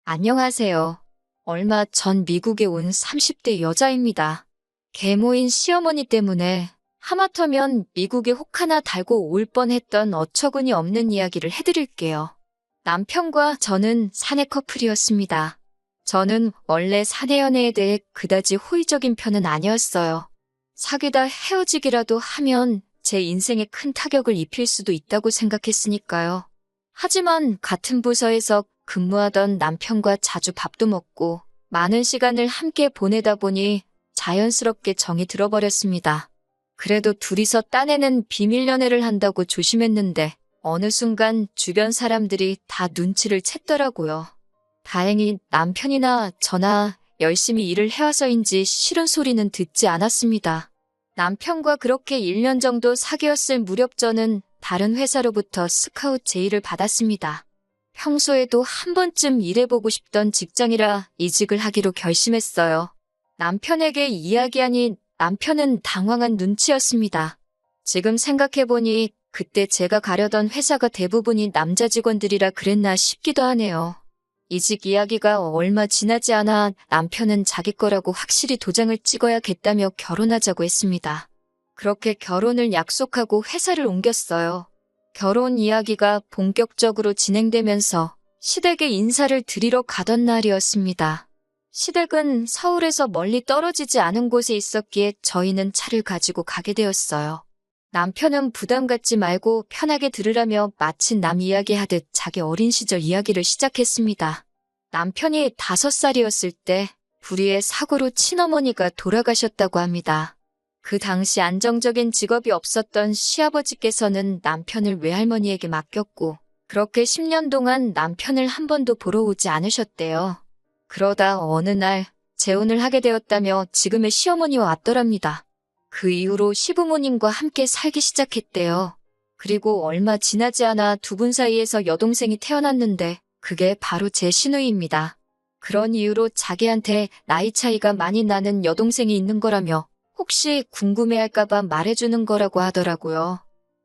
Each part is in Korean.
안녕하세요. 얼마 전 미국에 온 30대 여자입니다. 계모인 시어머니 때문에 하마터면 미국에 혹 하나 달고 올 뻔했던 어처구니 없는 이야기를 해드릴게요. 남편과 저는 사내 커플이었습니다. 저는 원래 사내 연애에 대해 그다지 호의적인 편은 아니었어요. 사귀다 헤어지기라도 하면 제 인생에 큰 타격을 입힐 수도 있다고 생각했으니까요. 하지만 같은 부서에서 근무하던 남편과 자주 밥도 먹고 많은 시간을 함께 보내다 보니 자연스럽게 정이 들어버렸습니다. 그래도 둘이서 딴에는 비밀 연애를 한다고 조심했는데 어느 순간 주변 사람들이 다 눈치를 챘더라고요. 다행히 남편이나 저나 열심히 일을 해와서인지 싫은 소리는 듣지 않았습니다. 남편과 그렇게 1년 정도 사귀었을 무렵 저는 다른 회사로부터 스카웃 제의를 받았습니다. 평소에도 한 번쯤 일해보고 싶던 직장이라 이직을 하기로 결심했어요. 남편에게 이야기하니 남편은 당황한 눈치였습니다. 지금 생각해보니 그때 제가 가려던 회사가 대부분이 남자 직원들이라 그랬나 싶기도 하네요. 이직 이야기가 얼마 지나지 않아 남편은 자기 거라고 확실히 도장을 찍어야겠다며 결혼하자고 했습니다. 그렇게 결혼을 약속하고 회사를 옮겼어요. 결혼 이야기가 본격적으로 진행되면서 시댁에 인사를 드리러 가던 날이었습니다. 시댁은 서울에서 멀리 떨어지지 않은 곳에 있었기에 저희는 차를 가지고 가게 되었어요. 남편은 부담 갖지 말고 편하게 들으라며 마치 남 이야기하듯 자기 어린 시절 이야기를 시작했습니다. 남편이 5살이었을 때 불의의 사고로 친어머니가 돌아가셨다고 합니다. 그 당시 안정적인 직업이 없었던 시아버지께서는 남편을 외할머니에게 맡겼고 그렇게 10년 동안 남편을 한 번도 보러 오지 않으셨대요. 그러다 어느 날 재혼을 하게 되었다며 지금의 시어머니와 왔더랍니다. 그 이후로 시부모님과 함께 살기 시작했대요. 그리고 얼마 지나지 않아 두 분 사이에서 여동생이 태어났는데 그게 바로 제 시누이입니다. 그런 이유로 자기한테 나이 차이가 많이 나는 여동생이 있는 거라며 혹시 궁금해할까봐 말해주는 거라고 하더라고요.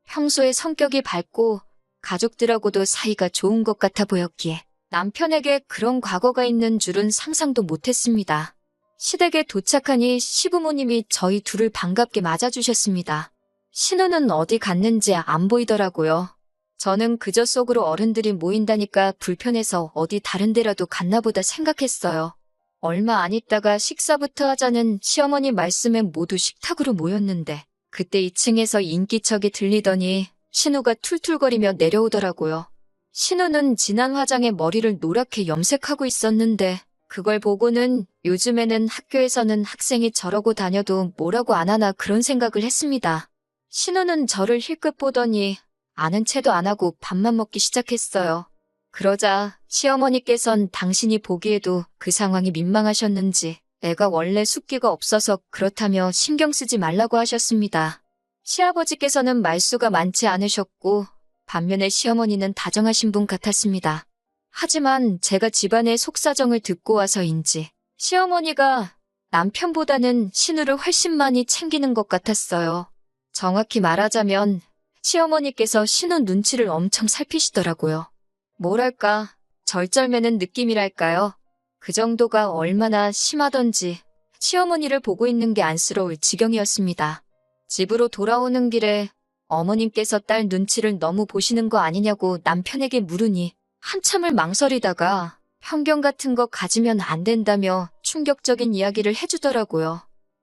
평소에 성격이 밝고 가족들하고도 사이가 좋은 것 같아 보였기에 남편에게 그런 과거가 있는 줄은 상상도 못했습니다. 시댁에 도착하니 시부모님이 저희 둘을 반갑게 맞아주셨습니다. 신우는 어디 갔는지 안 보이더라고요. 저는 그저 속으로 어른들이 모인다니까 불편해서 어디 다른 데라도 갔나 보다 생각했어요. 얼마 안 있다가 식사부터 하자는 시어머니 말씀에 모두 식탁으로 모였는데 그때 2층에서 인기척이 들리더니 신우가 툴툴거리며 내려오더라고요. 신우는 진한 화장에 머리를 노랗게 염색하고 있었는데 그걸 보고는 요즘에는 학교에서는 학생이 저러고 다녀도 뭐라고 안 하나 그런 생각을 했습니다. 신우는 저를 힐끗 보더니 아는 체도 안 하고 밥만 먹기 시작했어요. 그러자 시어머니께선 당신이 보기에도 그 상황이 민망하셨는지 애가 원래 숫기가 없어서 그렇다며 신경 쓰지 말라고 하셨습니다. 시아버지께서는 말수가 많지 않으셨고 반면에 시어머니는 다정하신 분 같았습니다. 하지만 제가 집안의 속사정을 듣고 와서인지 시어머니가 남편보다는 신우를 훨씬 많이 챙기는 것 같았어요. 정확히 말하자면 시어머니께서 신우 눈치를 엄청 살피시더라고요. 뭐랄까, 절절매는 느낌이랄까요? 그 정도가 얼마나 심하던지 시어머니를 보고 있는 게 안쓰러울 지경이었습니다. 집으로 돌아오는 길에 어머님께서 딸 눈치를 너무 보시는 거 아니냐고 남편에게 물으니 한참을 망설이다가 편견 같은 거 가지면 안 된다며 충격적인 이야기를 해주더라고요.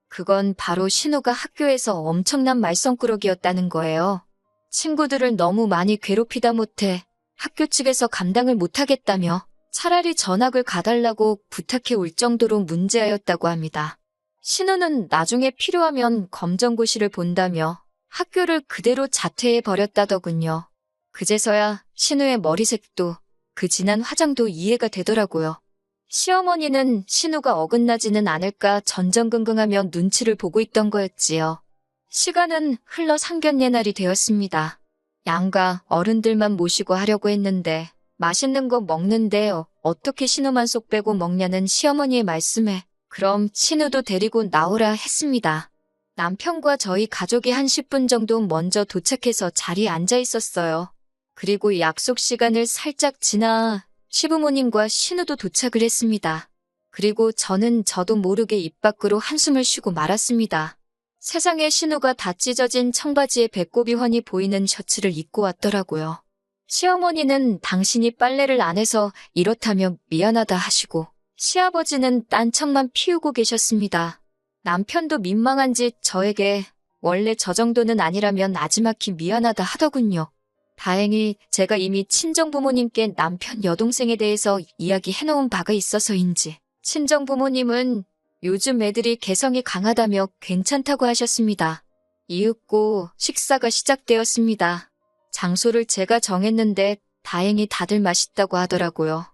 그건 바로 신우가 학교에서 엄청난 말썽꾸러기였다는 거예요. 친구들을 너무 많이 괴롭히다 못해 학교 측에서 감당을 못하겠다며 차라리 전학을 가달라고 부탁해 올 정도로 문제아였다고 합니다. 신우는 나중에 필요하면 검정고시를 본다며 학교를 그대로 자퇴해 버렸다더군요. 그제서야 신우의 머리색도 그 진한 화장도 이해가 되더라고요. 시어머니는 신우가 어긋나지는 않을까 전전긍긍하며 눈치를 보고 있던 거였지요. 시간은 흘러 상견례날이 되었습니다. 양가 어른들만 모시고 하려고 했는데 맛있는 거 먹는데 어떻게 신우만 쏙 빼고 먹냐는 시어머니의 말씀에 그럼 신우도 데리고 나오라 했습니다. 남편과 저희 가족이 한 10분 정도 먼저 도착해서 자리에 앉아 있었어요. 그리고 약속 시간을 살짝 지나 시부모님과 신우도 도착을 했습니다. 그리고 저는 저도 모르게 입 밖으로 한숨을 쉬고 말았습니다. 세상에 신우가 다 찢어진 청바지에 배꼽이 훤히 보이는 셔츠를 입고 왔더라고요. 시어머니는 당신이 빨래를 안 해서 이렇다며 미안하다 하시고 시아버지는 딴청만 피우고 계셨습니다. 남편도 민망한지 저에게 원래 저 정도는 아니라면 나지막히 미안하다 하더군요. 다행히 제가 이미 친정부모님께 남편 여동생에 대해서 이야기해놓은 바가 있어서인지 친정부모님은 요즘 애들이 개성이 강하다며 괜찮다고 하셨습니다. 이윽고 식사가 시작되었습니다. 장소를 제가 정했는데 다행히 다들 맛있다고 하더라고요.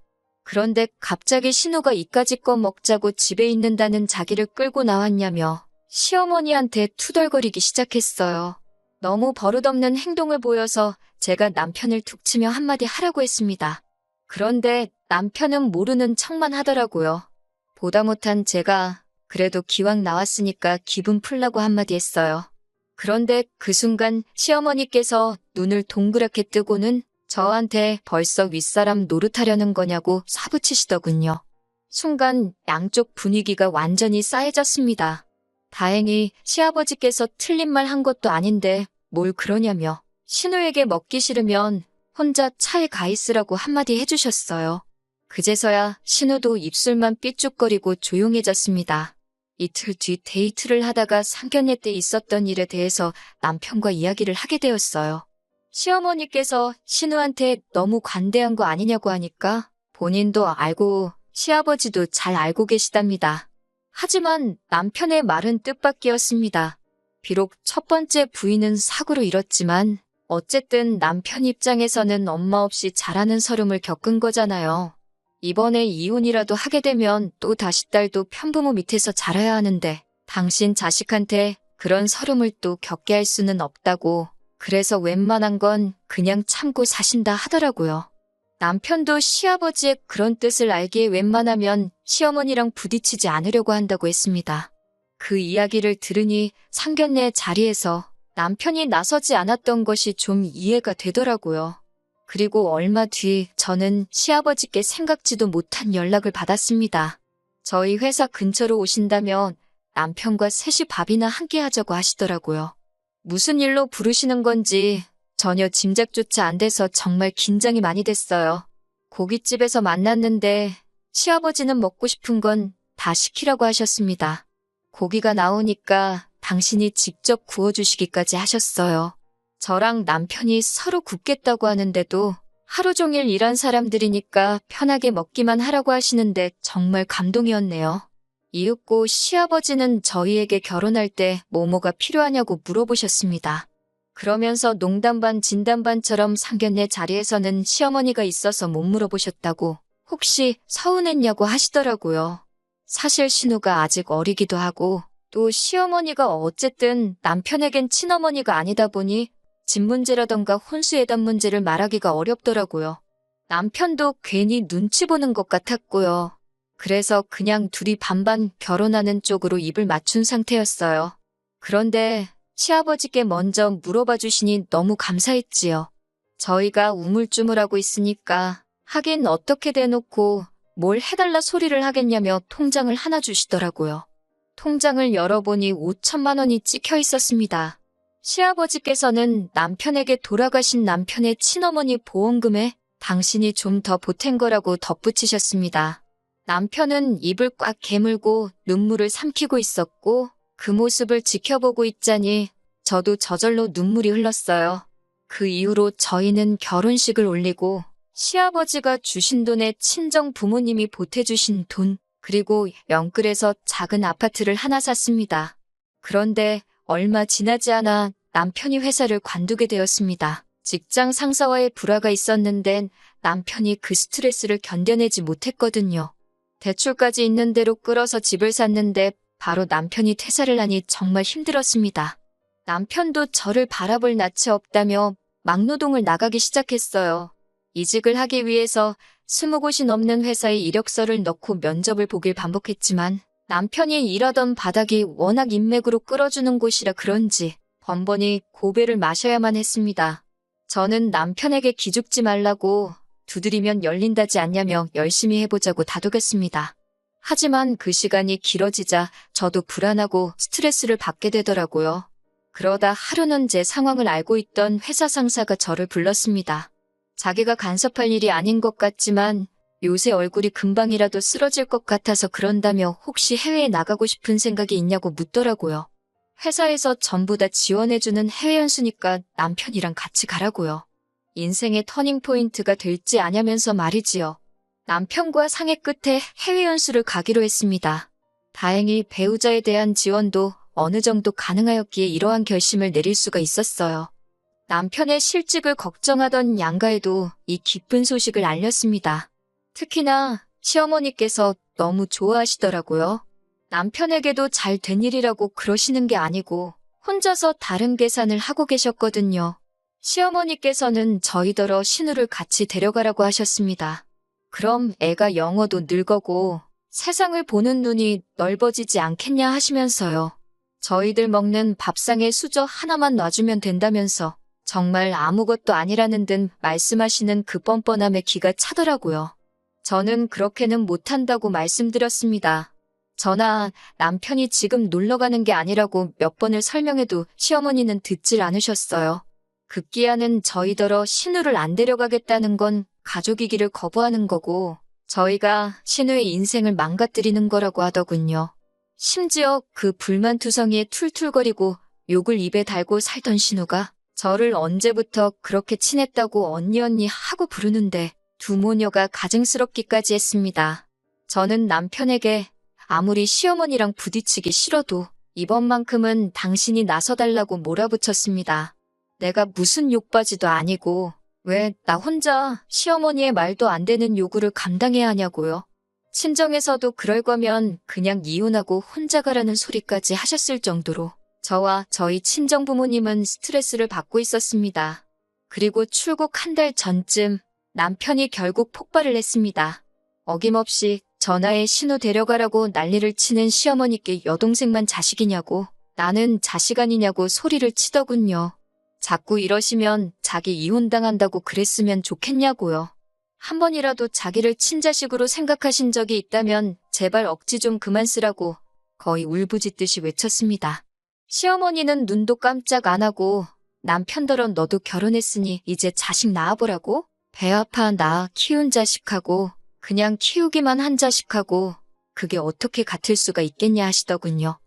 그런데 갑자기 신우가 이까짓 거 먹자고 집에 있는다는 자기를 끌고 나왔냐며 시어머니한테 투덜거리기 시작했어요. 너무 버릇없는 행동을 보여서 제가 남편을 툭 치며 한마디 하라고 했습니다. 그런데 남편은 모르는 척만 하더라고요. 보다 못한 제가 그래도 기왕 나왔으니까 기분 풀라고 한마디 했어요. 그런데 그 순간 시어머니께서 눈을 동그랗게 뜨고는 저한테 벌써 윗사람 노릇하려는 거냐고 사부치시더군요. 순간 양쪽 분위기가 완전히 싸해졌습니다. 다행히 시아버지께서 틀린 말 한 것도 아닌데 뭘 그러냐며 신우에게 먹기 싫으면 혼자 차에 가 있으라고 한마디 해주셨어요. 그제서야 신우도 입술만 삐죽거리고 조용해졌습니다. 이틀 뒤 데이트를 하다가 상견례 때 있었던 일에 대해서 남편과 이야기를 하게 되었어요. 시어머니께서 신우한테 너무 관대한 거 아니냐고 하니까 본인도 알고 시아버지도 잘 알고 계시답니다. 하지만 남편의 말은 뜻밖이었습니다. 비록 첫 번째 부인은 사고로 잃었지만 어쨌든 남편 입장에서는 엄마 없이 자라는 서름을 겪은 거잖아요. 이번에 이혼이라도 하게 되면 또 다시 딸도 편부모 밑에서 자라야 하는데 당신 자식한테 그런 서름을 또 겪게 할 수는 없다고 그래서 웬만한 건 그냥 참고 사신다 하더라고요. 남편도 시아버지의 그런 뜻을 알기에 웬만하면 시어머니랑 부딪히지 않으려고 한다고 했습니다. 그 이야기를 들으니 상견례 자리에서 남편이 나서지 않았던 것이 좀 이해가 되더라고요. 그리고 얼마 뒤 저는 시아버지께 생각지도 못한 연락을 받았습니다. 저희 회사 근처로 오신다면 남편과 셋이 밥이나 함께 하자고 하시더라고요. 무슨 일로 부르시는 건지 전혀 짐작조차 안 돼서 정말 긴장이 많이 됐어요. 고깃집에서 만났는데 시아버지는 먹고 싶은 건 다 시키라고 하셨습니다. 고기가 나오니까 당신이 직접 구워주시기까지 하셨어요. 저랑 남편이 서로 굽겠다고 하는데도 하루 종일 일한 사람들이니까 편하게 먹기만 하라고 하시는데 정말 감동이었네요. 이윽고 시아버지는 저희에게 결혼할 때 뭐뭐가 필요하냐고 물어보셨습니다. 그러면서 농담 반 진담 반처럼 상견례 자리에서는 시어머니가 있어서 못 물어보셨다고 혹시 서운했냐고 하시더라고요. 사실 신우가 아직 어리기도 하고 또 시어머니가 어쨌든 남편에겐 친어머니가 아니다 보니 집 문제라던가 혼수예단 문제를 말하기가 어렵더라고요. 남편도 괜히 눈치 보는 것 같았고요. 그래서 그냥 둘이 반반 결혼하는 쪽으로 입을 맞춘 상태였어요. 그런데 시아버지께 먼저 물어봐 주시니 너무 감사했지요. 저희가 우물쭈물하고 있으니까 하긴 어떻게 대놓고 뭘 해달라 소리를 하겠냐며 통장을 하나 주시더라고요. 통장을 열어보니 5천만 원이 찍혀 있었습니다. 시아버지께서는 남편에게 돌아가신 남편의 친어머니 보험금에 당신이 좀 더 보탠 거라고 덧붙이셨습니다. 남편은 입을 꽉 깨물고 눈물을 삼키고 있었고 그 모습을 지켜보고 있자니 저도 저절로 눈물이 흘렀어요. 그 이후로 저희는 결혼식을 올리고 시아버지가 주신 돈에 친정 부모님이 보태주신 돈 그리고 영끌에서 작은 아파트를 하나 샀습니다. 그런데 얼마 지나지 않아 남편이 회사를 관두게 되었습니다. 직장 상사와의 불화가 있었는데 남편이 그 스트레스를 견뎌내지 못했거든요. 대출까지 있는 대로 끌어서 집을 샀는데 바로 남편이 퇴사를 하니 정말 힘들었습니다. 남편도 저를 바라볼 낯이 없다며 막노동을 나가기 시작했어요. 이직을 하기 위해서 20곳이 넘는 회사에 이력서를 넣고 면접을 보길 반복했지만 남편이 일하던 바닥이 워낙 인맥으로 끌어주는 곳이라 그런지 번번이 고배를 마셔야만 했습니다. 저는 남편에게 기죽지 말라고 두드리면 열린다지 않냐며 열심히 해보자고 다독였습니다. 하지만 그 시간이 길어지자 저도 불안하고 스트레스를 받게 되더라고요. 그러다 하루는 제 상황을 알고 있던 회사 상사가 저를 불렀습니다. 자기가 간섭할 일이 아닌 것 같지만 요새 얼굴이 금방이라도 쓰러질 것 같아서 그런다며 혹시 해외에 나가고 싶은 생각이 있냐고 묻더라고요. 회사에서 전부 다 지원해주는 해외 연수니까 남편이랑 같이 가라고요. 인생의 터닝포인트가 될지 아냐면서 말이지요. 남편과 상의 끝에 해외 연수를 가기로 했습니다. 다행히 배우자에 대한 지원도 어느 정도 가능하였기에 이러한 결심을 내릴 수가 있었어요. 남편의 실직을 걱정하던 양가에도 이 기쁜 소식을 알렸습니다. 특히나 시어머니께서 너무 좋아하시더라고요. 남편에게도 잘 된 일이라고 그러시는 게 아니고 혼자서 다른 계산을 하고 계셨거든요. 시어머니께서는 저희더러 신우를 같이 데려가라고 하셨습니다. 그럼 애가 영어도 늘거고 세상을 보는 눈이 넓어지지 않겠냐 하시면서요. 저희들 먹는 밥상에 수저 하나만 놔주면 된다면서 정말 아무것도 아니라는 듯 말씀하시는 그 뻔뻔함에 기가 차더라고요. 저는 그렇게는 못한다고 말씀드렸습니다. 저나 남편이 지금 놀러가는 게 아니라고 몇 번을 설명해도 시어머니는 듣질 않으셨어요. 급기야는 저희더러 신우를 안 데려가겠다는 건 가족이기를 거부하는 거고 저희가 신우의 인생을 망가뜨리는 거라고 하더군요. 심지어 그 불만투성이에 툴툴거리고 욕을 입에 달고 살던 신우가 저를 언제부터 그렇게 친했다고 언니 하고 부르는데 두 모녀가 가증스럽기까지 했습니다. 저는 남편에게 아무리 시어머니랑 부딪히기 싫어도 이번만큼은 당신이 나서달라고 몰아붙였습니다. 내가 무슨 욕바지도 아니고 왜 나 혼자 시어머니의 말도 안 되는 요구를 감당해야 하냐고요. 친정에서도 그럴 거면 그냥 이혼하고 혼자 가라는 소리까지 하셨을 정도로 저와 저희 친정 부모님은 스트레스를 받고 있었습니다. 그리고 출국 한 달 전쯤 남편이 결국 폭발을 했습니다. 어김없이 전화에 신우 데려가라고 난리를 치는 시어머니께 여동생만 자식이냐고 나는 자식 아니냐고 소리를 치더군요. 자꾸 이러시면 자기 이혼당한다고 그랬으면 좋겠냐고요. 한 번이라도 자기를 친자식으로 생각하신 적이 있다면 제발 억지 좀 그만 쓰라고 거의 울부짖듯이 외쳤습니다. 시어머니는 눈도 깜짝 안 하고 남편더러 너도 결혼했으니 이제 자식 낳아보라고? 배 아파 나 키운 자식하고 그냥 키우기만 한 자식하고 그게 어떻게 같을 수가 있겠냐 하시더군요.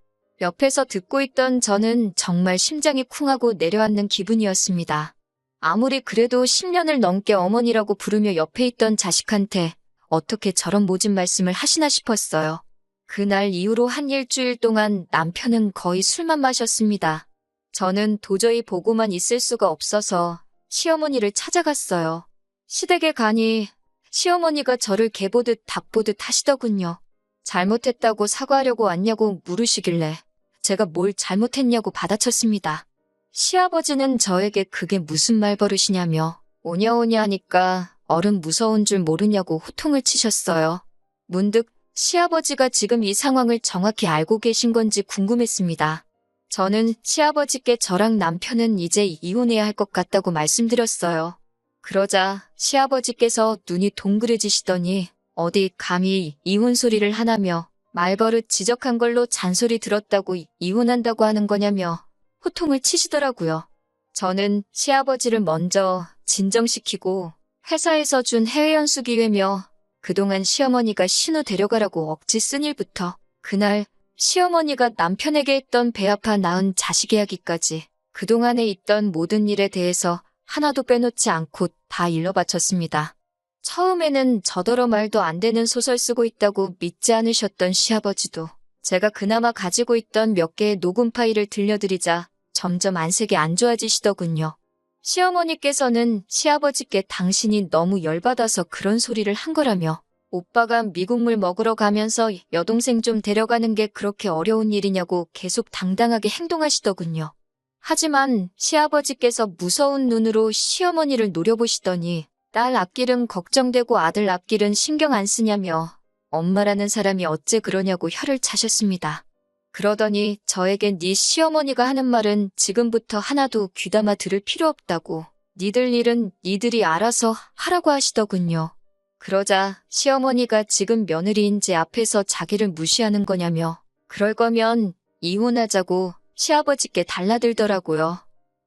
옆에서 듣고 있던 저는 정말 심장이 쿵하고 내려앉는 기분이었습니다. 아무리 그래도 10년을 넘게 어머니라고 부르며 옆에 있던 자식한테 어떻게 저런 모진 말씀을 하시나 싶었어요. 그날 이후로 한 일주일 동안 남편은 거의 술만 마셨습니다. 저는 도저히 보고만 있을 수가 없어서 시어머니를 찾아갔어요. 시댁에 가니 시어머니가 저를 개보듯 닭보듯 하시더군요. 잘못했다고 사과하려고 왔냐고 물으시길래 제가 뭘 잘못했냐고 받아쳤습니다. 시아버지는 저에게 그게 무슨 말버릇이냐며 오냐오냐 하니까 어른 무서운 줄 모르냐고 호통을 치셨어요. 문득 시아버지가 지금 이 상황을 정확히 알고 계신 건지 궁금했습니다. 저는 시아버지께 저랑 남편은 이제 이혼해야 할 것 같다고 말씀드렸어요. 그러자 시아버지께서 눈이 동그래지시더니 어디 감히 이혼 소리를 하나며 말버릇 지적한 걸로 잔소리 들었다고 이혼한다고 하는 거냐며 호통을 치시더라고요. 저는 시아버지를 먼저 진정시키고 회사에서 준 해외 연수 기회며 그동안 시어머니가 신우 데려가라고 억지 쓴 일부터 그날 시어머니가 남편에게 했던 배 아파 낳은 자식 이야기까지 그동안에 있던 모든 일에 대해서 하나도 빼놓지 않고 다 일러바쳤습니다. 처음에는 저더러 말도 안 되는 소설 쓰고 있다고 믿지 않으셨던 시아버지도 제가 그나마 가지고 있던 몇 개의 녹음 파일을 들려드리자 점점 안색이 안 좋아지시더군요. 시어머니께서는 시아버지께 당신이 너무 열받아서 그런 소리를 한 거라며 오빠가 미국물 먹으러 가면서 여동생 좀 데려가는 게 그렇게 어려운 일이냐고 계속 당당하게 행동하시더군요. 하지만 시아버지께서 무서운 눈으로 시어머니를 노려보시더니 딸 앞길은 걱정되고 아들 앞길은 신경 안 쓰냐며 엄마라는 사람이 어째 그러냐고 혀를 차셨습니다. 그러더니 저에게 네 시어머니가 하는 말은 지금부터 하나도 귀담아 들을 필요 없다고 니들 일은 니들이 알아서 하라고 하시더군요. 그러자 시어머니가 지금 며느리인 제 앞에서 자기를 무시하는 거냐며 그럴 거면 이혼하자고 시아버지께 달라들더라고요.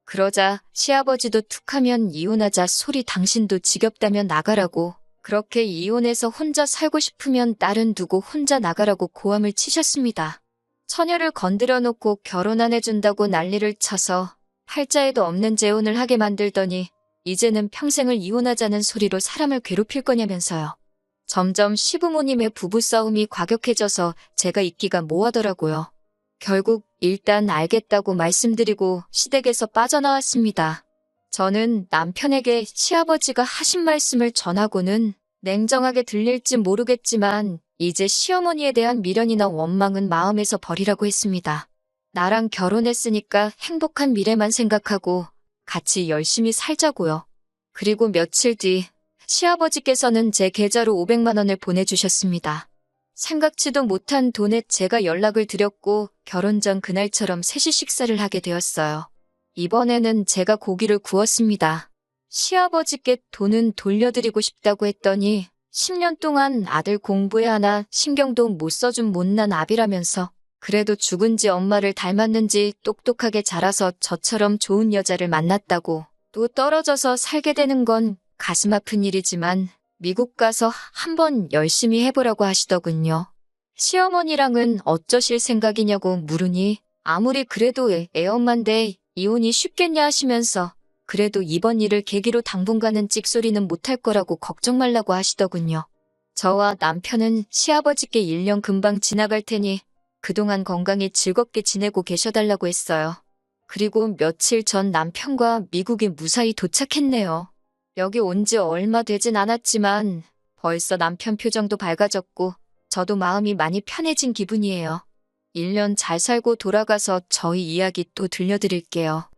그러자 시아버지도 툭하면 이혼하자 소리 당신도 지겹다면 나가라고 그렇게 이혼해서 혼자 살고 싶으면 딸은 두고 혼자 나가라고 고함을 치셨습니다. 처녀를 건드려 놓고 결혼 안 해준다고 난리를 쳐서 팔자에도 없는 재혼을 하게 만들더니 이제는 평생을 이혼하자는 소리로 사람을 괴롭힐 거냐면서요. 점점 시부모님의 부부싸움이 과격해져서 제가 있기가 뭐하더라고요. 결국 일단 알겠다고 말씀드리고 시댁에서 빠져나왔습니다. 저는 남편에게 시아버지가 하신 말씀을 전하고는 냉정하게 들릴지 모르겠지만 이제 시어머니에 대한 미련이나 원망은 마음에서 버리라고 했습니다. 나랑 결혼했으니까 행복한 미래만 생각하고 같이 열심히 살자고요. 그리고 며칠 뒤 시아버지께서는 제 계좌로 500만 원을 보내주셨습니다. 생각지도 못한 돈에 제가 연락을 드렸고 결혼 전 그날처럼 셋이 식사를 하게 되었어요. 이번에는 제가 고기를 구웠습니다. 시아버지께 돈은 돌려드리고 싶다고 했더니 10년 동안 아들 공부에 하나 신경도 못 써준 못난 아비라면서 그래도 죽은지 엄마를 닮았는지 똑똑하게 자라서 저처럼 좋은 여자를 만났다고 또 떨어져서 살게 되는 건 가슴 아픈 일이지만 미국 가서 한번 열심히 해보라고 하시더군요. 시어머니랑은 어쩌실 생각이냐고 물으니 아무리 그래도 애엄마인데 이혼이 쉽겠냐 하시면서 그래도 이번 일을 계기로 당분간은 찍소리는 못할 거라고 걱정 말라고 하시더군요. 저와 남편은 시아버지께 1년 금방 지나갈 테니 그동안 건강히 즐겁게 지내고 계셔달라고 했어요. 그리고 며칠 전 남편과 미국에 무사히 도착했네요. 여기 온 지 얼마 되진 않았지만 벌써 남편 표정도 밝아졌고 저도 마음이 많이 편해진 기분이에요. 1년 잘 살고 돌아가서 저희 이야기 또 들려드릴게요.